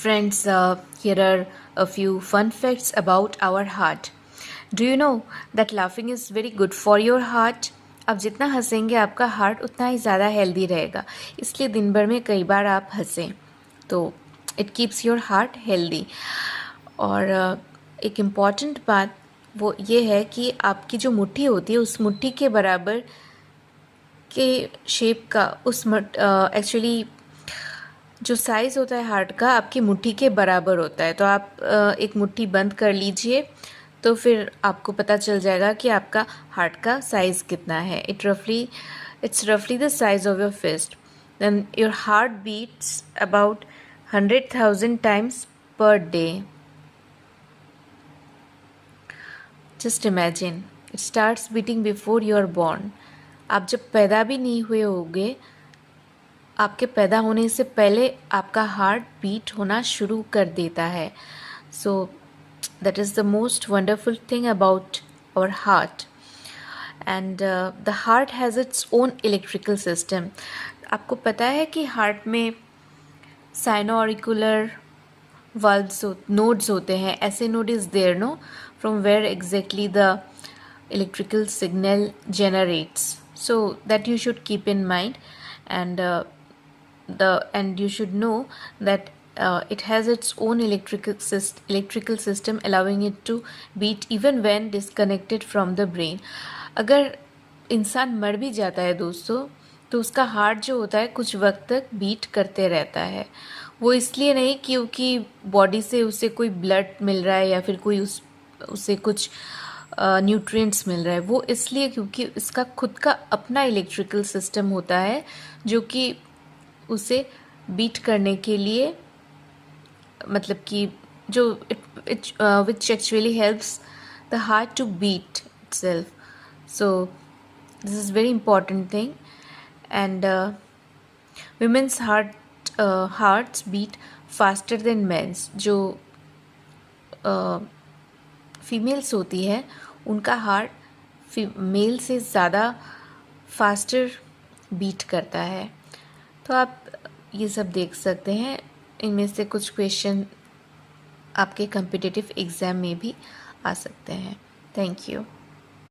Friends, here are a few fun facts about our heart. Do you know that laughing is very good for your heart? आप जितना हंसेंगे आपका heart उतना ही ज़्यादा healthy रहेगा, इसलिए दिन भर में कई बार आप हंसें तो it keeps your heart healthy. और एक इम्पॉर्टेंट बात वो ये है कि आपकी जो मुट्ठी होती है उस मुट्ठी के बराबर के शेप का उस एक्चुअली जो साइज़ होता है हार्ट का आपकी मुट्ठी के बराबर होता है। तो आप एक मुट्ठी बंद कर लीजिए तो फिर आपको पता चल जाएगा कि आपका हार्ट का साइज़ कितना है। इट्स रफली the size of your fist. Then your heart beats about 100,000 times per day. Just imagine, it starts beating before you are born. आप जब पैदा भी नहीं हुए होंगे, आपके पैदा होने से पहले आपका हार्ट बीट होना शुरू कर देता है। So that is the most wonderful thing about our heart. And the heart has its own electrical system. आपको पता है कि हार्ट में साइनोऑरिकुलर valves nodes होते हैं। ऐसे node is there, no, from where exactly the electrical signal generates. So that you should keep in mind, and you should know that it has its own electrical system allowing it to beat even when disconnected from the brain. अगर इंसान मर भी जाता है दोस्तों, तो उसका heart जो होता है कुछ वक्त तक बीट करते रहता है। वो इसलिए नहीं क्योंकि बॉडी से उसे कोई ब्लड मिल रहा है या फिर कोई उसे कुछ न्यूट्रिएंट्स मिल रहा है। वो इसलिए क्योंकि इसका खुद का अपना इलेक्ट्रिकल सिस्टम होता है जो कि उसे बीट करने के लिए, मतलब कि जो which actually helps the heart to beat itself. So this is very important thing. And women's hearts beat faster than men's। जो फीमेल्स होती है उनका हार्ट मेल से ज़्यादा फास्टर बीट करता है। तो आप ये सब देख सकते हैं। इनमें से कुछ क्वेश्चन आपके कॉम्पिटिटिव एग्ज़ाम में भी आ सकते हैं। Thank you.